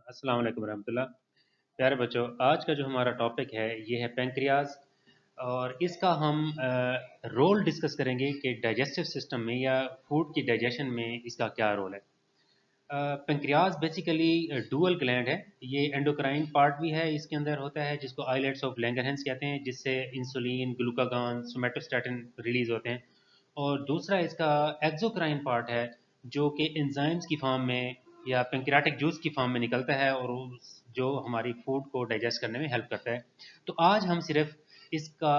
अस्सलाम वालेकुम रहमतुल्लाह। प्यारे बच्चों, आज का जो हमारा टॉपिक है ये है पेंक्रियाज। और इसका हम रोल डिस्कस करेंगे कि डाइजेस्टिव सिस्टम में या फूड की डाइजेशन में इसका क्या रोल है। पेंक्रियाज बेसिकली डुअल ग्लैंड है। ये एंडोक्राइन पार्ट भी है, इसके अंदर होता है जिसको आइलेट्स ऑफ लैंगरहैंस कहते हैं, जिससे इंसुलिन, ग्लूकागॉन, सोमेटोस्टैटिन रिलीज होते हैं। और दूसरा इसका एक्सोक्राइन पार्ट है, जो कि एंजाइम्स की फॉर्म में या पेंक्रियाटिक जूस की फॉर्म में निकलता है और जो हमारी फूड को डाइजेस्ट करने में हेल्प करता है। तो आज हम सिर्फ इसका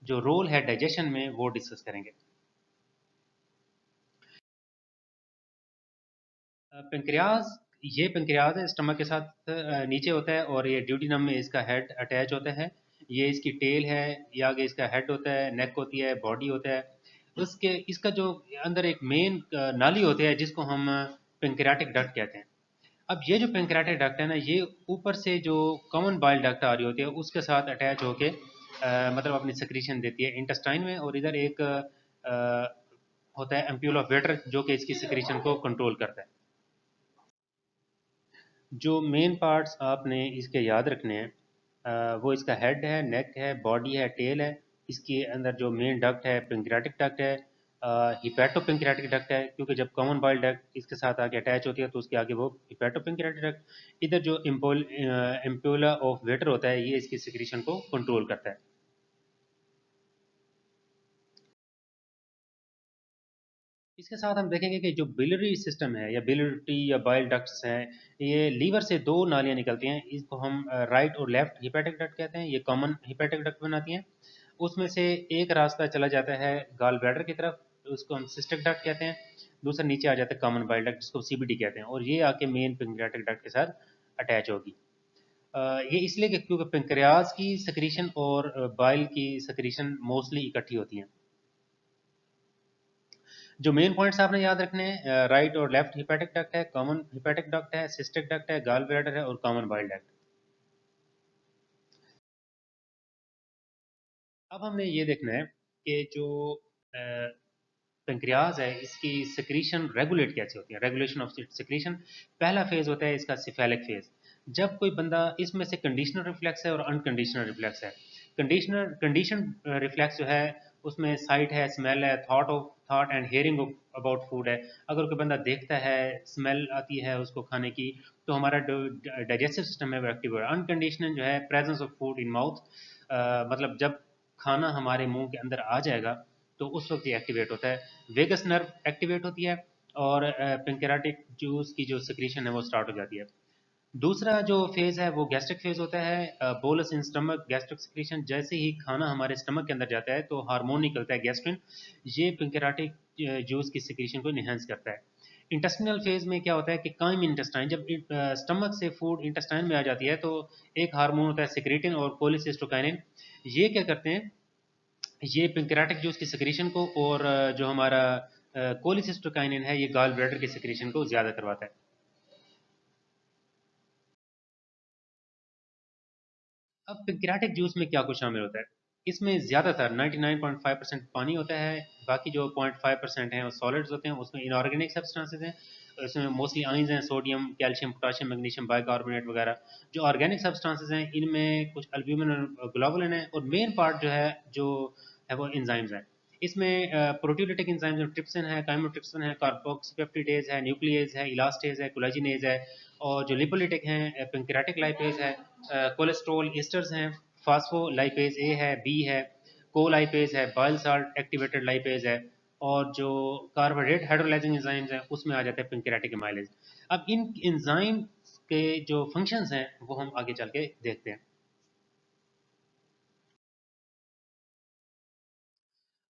जो रोल है डाइजेशन में वो डिस्कस करेंगे। पेंक्रियाज, ये पेंक्रियाज है, स्टमक के साथ नीचे होता है और ये ड्यूटीनम में इसका हेड अटैच होता है। ये इसकी टेल है, ये आगे इसका हेड होता है, नेक होती है, बॉडी होता है। उसके इसका जो अंदर एक मेन नाली होती है जिसको हम पेंक्रियाटिक डक्ट कहते हैं। अब ये जो पेंक्रियाटिक डक्ट है ना, ये ऊपर से जो कॉमन बाइल डक्ट आ रही होती है उसके साथ अटैच होके मतलब अपनी सेक्रीशन देती है इंटेस्टाइन में। और इधर एक होता है एम्प्यूल ऑफ वेटर जो कि इसकी सेक्रीशन को कंट्रोल करता है। जो मेन पार्ट्स आपने इसके याद रखने हैं, वो इसका हेड है, नेक है, बॉडी है, टेल है। इसके अंदर जो मेन डक्ट है पेंक्रियाटिक डक्ट है, हिपैटो पेंक्रियाटिक डक्ट है, क्योंकि जब कॉमन बाइल डक्ट इसके साथ आके अटैच होती है तो उसके आगे वो हिपैटो पेंक्रियाटिक डक्ट। इधर जो एम्पोला ऑफ वेटर होता है ये इसकी सिक्रीशन को कंट्रोल करता है। इसके साथ हम देखेंगे कि जो बिलरी सिस्टम है या बिलरी या बाइल डक्ट्स हैं, ये लीवर से दो नालियां निकलती हैं। इसको हम राइट और लेफ्ट हिपैटिक डक्ट कहते हैं, ये कॉमन हिपैटिक डक्ट बनाती हैं। उसमें से एक रास्ता चला जाता है गाल ब्लैडर की तरफ, उसको हम सिस्टिक डक्ट कहते हैं। दूसरा नीचे आ जाता है कॉमन बाइल डक्ट जिसको सीबीडी कहते हैं, और ये आके मेन पेंक्रियाटिक डक्ट के साथ अटैच होगी। ये इसलिए कि क्योंकि पेंक्रियाज की सक्रीशन और बाइल की सक्रीशन मोस्टली इकट्ठी होती हैं। जो मेन पॉइंट्स आपने याद रखने हैं, राइट और लेफ्ट हिपैटिक डक्ट है, कॉमन हिपैटिक डक्ट है, सिस्टिक डक्ट है, गाल ब्लैडर है और कॉमन बाइल डक्ट। अब हमने ये देखना है कि जो पेंक्रियाज है इसकी सिक्रीशन रेगुलेट कैसे होती है, रेगुलेशन ऑफ सिक्रीशन। पहला फेज होता है इसका सिफेलिक फेज। जब कोई बंदा, इसमें से कंडीशनल रिफ्लेक्स है और अनकंडीशनल रिफ्लेक्स है। कंडीशन रिफ्लेक्स जो है उसमें साइट है, स्मेल है, thought and hearing about food है। अगर कोई बंदा देखता है, स्मेल आती है उसको खाने की, तो हमारा डाइजेस्टिव सिस्टम है वो एक्टिव हो रहा है। अनकंडीशनल जो है presence of food in mouth, मतलब जब खाना हमारे मुंह के अंदर आ जाएगा तो उस वक्त ये एक्टिवेट होता है। वेगस नर्व एक्टिवेट होती है और पेंक्रियाटिक जूस की जो सिक्रीशन है वो स्टार्ट हो जाती है। दूसरा जो फेज है वो गैस्ट्रिक फेज होता है, bolus in stomach gastric secretion. जैसे ही खाना हमारे स्टमक के अंदर जाता है तो हार्मोन निकलता है गैस्ट्रिन, ये पेंक्रियाटिक जूस की सिक्रीशन को इनहेंस करता है। इंटेस्टिनल फेज में क्या होता है कि काइम इंटेस्टाइन, जब स्टमक से फूड इंटेस्टाइन में आ जाती है तो एक हार्मोन होता है सिक्रेटिन और कोलिसिस्टोकाइनिन। ये क्या करते हैं, ये पेंक्रियाटिक जूस की सिक्रीशन को और जो हमारा कोलिसिस्टोकाइनिन है ये गॉल ब्लैडर की सिक्रीशन को ज़्यादा करवाता है। अब पेंक्रियाटिक जूस में क्या कुछ शामिल होता है, इसमें ज़्यादातर 99.5% पानी होता है। बाकी जो 0.5% हैं वो सॉलिड्स होते हैं, उसमें इनऑर्गेनिक सब्सटेंसेज हैं। इसमें मोस्टली आइंस हैं, sodium, calcium, potassium, magnesium, bicarbonate वगैरह। जो ऑर्गेनिक सब्सटेंसेज हैं इनमें कुछ अल्ब्यूमिन और ग्लोबुलिन है, और मेन पार्ट जो है वो एंजाइम्स हैं। इसमें प्रोटीयोलिटिक एंजाइम्स में ट्रिप्सिन है, काइमोट्रिप्सिन है, कार्बोक्सीपेप्टिडेज है, न्यूक्लियेज है, इलास्टेज है, कोलेजिनेज है। और जो लिपोलिटिक हैं, पेंक्रियाटिक लाइपेज है, कोलेस्ट्रॉल ईस्टर्स हैं, फास्फोलाइपेज ए है, बी है, कोलाइपेज है, बाइल साल्ट एक्टिवेटेड लाइपेज है। और जो कार्बोहाइड्रेट हाइड्रोलाइजिंग एंजाइम्स हैं उसमें आ जाता है पेंक्रियाटिक एमाइलेज। अब इन एंजाइम के जो फंक्शंस हैं वो हम आगे चल के देखते हैं।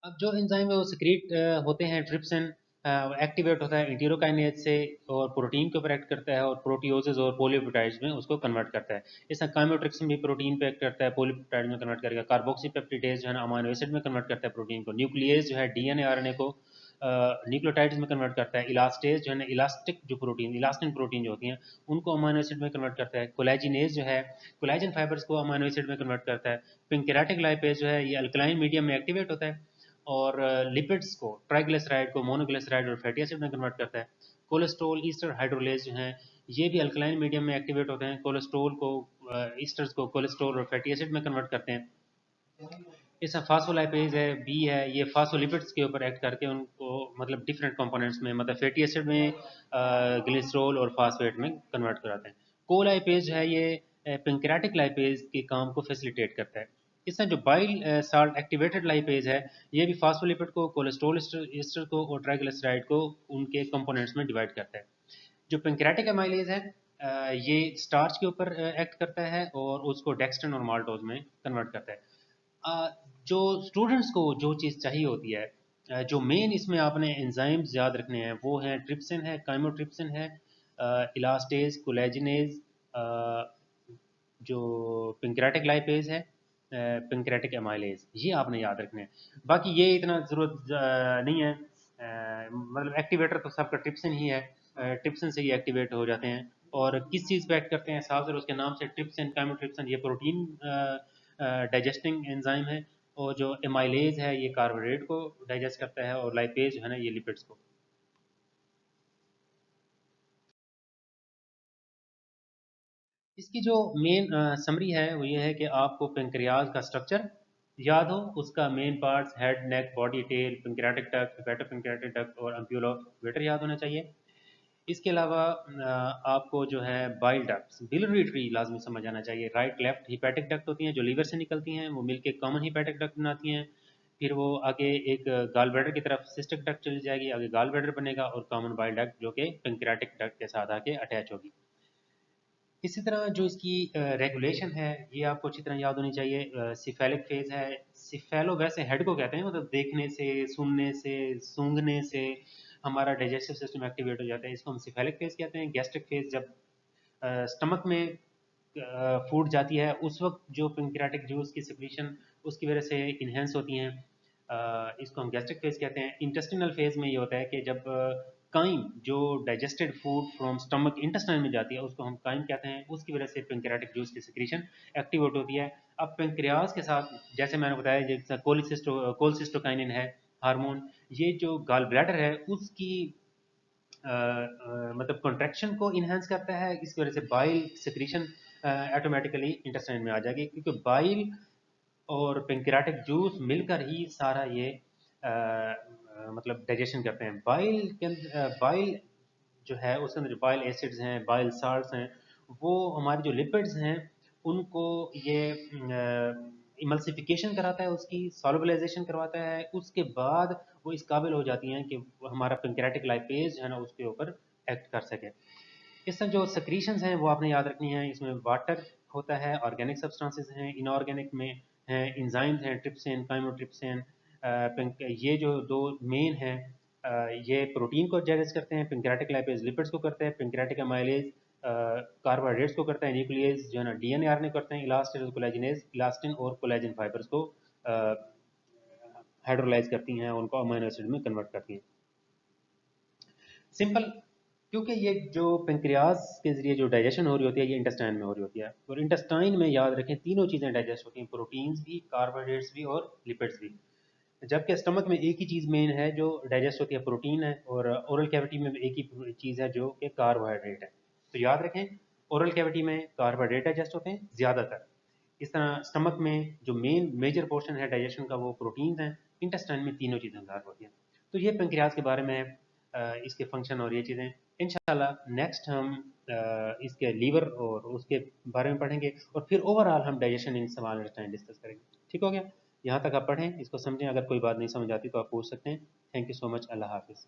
अब जो एंजाइम है वो सिक्रीट होते हैं, ट्रिप्सिन एक्टिवेट होता है इंटीरोकाइनेज से और प्रोटीन के ऊपर एक्ट करता है और प्रोटियोजेज और पॉलीपेप्टाइड्स में उसको कन्वर्ट करता है। इसका काइमोट्रिप्सिन भी प्रोटीन पे एक्ट करता है, पॉलीपेप्टाइड में कन्वर्ट करेगा। कार्बोक्सीपेप्टिडेज जो है ना अमीनो एसिड में कन्वर्ट करता है प्रोटीन को। न्यूक्लियेज जो है डीएनए आरएनए को न्यूक्लियोटाइड्स में कन्वर्ट करता है। इलास्टेज जो है ना इलास्टिक जो प्रोटीन, इलास्टिन प्रोटीन जो होती हैं उनको अमीनो एसिड में कन्वर्ट करता है। कोलेजिनेज जो है कोलेजन फाइबर्स को अमीनो एसिड में कन्वर्ट करता है। पेंक्रियाटिक लाइपेज जो है ये अल्कलाइन मीडियम में एक्टिवेट होता है और लिपिड्स को, ट्राइग्लिसराइड को मोनोग्लिसराइड और फैटी एसिड में कन्वर्ट करता है। कोलेस्ट्रॉल ईस्टर हाइड्रोलेज जो है ये भी अल्कलाइन मीडियम में एक्टिवेट होते हैं, कोलेस्ट्रोल को ईस्टर्स को कोलेस्ट्रोल और फैटी एसिड में कन्वर्ट करते हैं। इसमें फास्फोलाइपेज है, बी है, ये फास्फोलिपिड्स के ऊपर एक्ट करके उनको मतलब डिफरेंट कंपोनेंट्स में मतलब फैटी एसिड में, ग्लिसरॉल और फास्फेट में कन्वर्ट कराते हैं। कोलाइपेज है, ये पेंक्रेटिक लाइपेज के काम को फैसिलिटेट करता है। इसमें जो बाइल साल्ट एक्टिवेटेड लाइपेज है, ये भी फास्फोलिपिड को, कोलेस्ट्रॉल ईस्टर को और ट्राइग्लिसराइड को उनके कंपोनेंट्स में डिवाइड करता है। जो पेंक्रेटिक एमाइलेज है, ये स्टार्च के ऊपर एक्ट करता है और उसको डेक्स्ट्रिन और माल्टोज में कन्वर्ट करता है। जो स्टूडेंट्स को जो चीज़ चाहिए होती है, जो मेन इसमें आपने एंजाइम्स याद रखने हैं वो हैं ट्रिप्सिन है, काइमोट्रिप्सिन है, इलास्टेज, कोलेजिनेज, जो पेंक्रेटिक लाइपेज है, पेंक्रेटिक एमाइलेज, ये आपने याद रखने हैं। बाकी ये इतना ज़रूरत नहीं है, मतलब एक्टिवेटर तो सबका ट्रिप्सिन ही है, ट्रिप्सिन से ही एक्टिवेट हो जाते हैं। और किस चीज़ पे एक्ट करते हैं, साफ उसके नाम से ट्रिप्सिन काइमोट्रिप्सिन, ये प्रोटीन डाइजेस्टिंग एंजाइम है। और जो एमाइलेज है ये कार्बोहाइड्रेट को डाइजेस्ट करता है, और लाइपेज है ना ये लिपिड्स को। इसकी जो मेन समरी है वो ये है कि आपको पेंक्रियाज का स्ट्रक्चर याद हो, उसका main parts head, neck, body, tail, pancreatic duct, hepatopancreatic duct और अम्प्यूलोवेटर याद होना चाहिए। इसके अलावा आपको जो है बाइल डक्ट्स, बिलियरी ट्री लाजमी समझ आना चाहिए। राइट लेफ्ट हिपैटिक डक्ट होती हैं जो लीवर से निकलती हैं, वो मिलके कॉमन हिपैटिक डक्ट बनाती हैं। फिर वो आगे एक गाल ब्लैडर की तरफ सिस्टिक डक्ट चली जाएगी, आगे गाल ब्लैडर बनेगा और कॉमन बाइल डक्ट जो कि पेंक्रियाटिक डक्ट के साथ आके अटैच होगी। इसी तरह जो इसकी रेगुलेशन है ये आपको अच्छी तरह याद होनी चाहिए। सिफेलिक फेज है, सिफेलो वैसे हेड को कहते हैं, मतलब देखने से, सुनने से, सूंघने से हमारा डाइजेस्टिव सिस्टम एक्टिवेट हो जाता है, इसको हम सिफेलिक फेज कहते हैं। गैस्ट्रिक फेज जब स्टमक में फूड जाती है उस वक्त जो पेंक्रियाटिक जूस की सिक्रीशन उसकी वजह से इन्हेंस होती हैं, इसको हम गैस्ट्रिक फेज कहते हैं। इंटेस्टिनल फेज में ये होता है कि जब काइम जो digested food from stomach intestine में जाती है उसको हम काइम कहते हैं, उसकी वजह से पेंक्रियाटिक जूस की सिक्रीशन एक्टिवेट होती है। अब पेंक्रियाज के साथ जैसे मैंने बताया, जैसे कोलसिस्टोकाइनिन है हार्मोन, ये जो गाल ब्लैडर है उसकी मतलब कॉन्ट्रैक्शन को इन्हेंस करता है, इसकी वजह से बाइल सिक्रीशन ऑटोमेटिकली इंटेस्टाइन में आ जाएगी, क्योंकि बाइल और पेंक्रियाटिक जूस मिलकर ही सारा ये मतलब डाइजेशन करते हैं। बाइल के अंदर बाइल जो है उसके अंदर जो बाइल एसिड्स हैं, बाइल साल्ट्स हैं, वो हमारी जो लिपिड्स हैं उनको ये इमल्सिफिकेशन कराता है, उसकी सॉल्युबलाइजेशन करवाता है, उसके बाद वो इस काबिल हो जाती हैं कि हमारा पेंक्रियाटिक लाइपेज है ना उसके ऊपर एक्ट कर सके। इसमें जो सक्रीशंस हैं वो आपने याद रखनी है, इसमें वाटर होता है, ऑर्गेनिक सब्सटेंसेस हैं, इनऑर्गेनिक में हैं एंजाइम्स हैं, ट्रिप्सिन, काइमोट्रिप्सिन, ये जो दो मेन हैं, ये प्रोटीन को डाइजेस्ट करते हैं, पेंक्रियाटिक लाइपेज लिपिड्स को करते हैं, पेंक्रियाटिक अमाइलेज कार्बोहाइड्रेट्स को करता है, न्यूक्लियस जो है ना डीएनए आरएनए करते हैं, इलास्टिन और कोलेजिनेज इलास्टिन और कोलेजन फाइबर्स को हाइड्रोलाइज करती हैं, उनको अमीनो एसिड में कन्वर्ट करती हैं। सिंपल, क्योंकि ये जो पेंक्रियाज के जरिए जो डाइजेशन हो रही होती है ये इंटेस्टाइन में हो रही होती है, और इंटेस्टाइन में याद रखें तीनों चीज़ें डाइजेस्ट होती हैं, प्रोटीन्स भी, कार्बोहाइड्रेट्स भी और लिपिड्स भी। जबकि स्टमक में एक ही चीज़ मेन है जो डाइजेस्ट होती है, प्रोटीन है, और ओरल कैविटी में एक ही चीज़ है जो कि कार्बोहाइड्रेट है। तो याद रखें, ओरल कैविटी में कार्बोहाइड्रेट डाइजेस्ट होते हैं ज़्यादातर। इस तरह स्टमक में जो मेन मेजर पोर्शन है डाइजेशन का वो प्रोटीन्स हैं, इंटेस्टाइन में तीनों चीज़ें ज़्यादा होती हैं। तो ये पेंक्रियाज के बारे में इसके फंक्शन और ये चीज़ें इंशाल्लाह नेक्स्ट हम इसके लीवर और उसके बारे में पढ़ेंगे, और फिर ओवरऑल हम डाइजेशन इन सवाल डिस्कस करेंगे। ठीक हो गया? यहाँ तक आप पढ़ें, इसको समझें, अगर कोई बात नहीं समझ आती तो आप पूछ सकते हैं। Thank you so much. अल्लाह हाफिज़।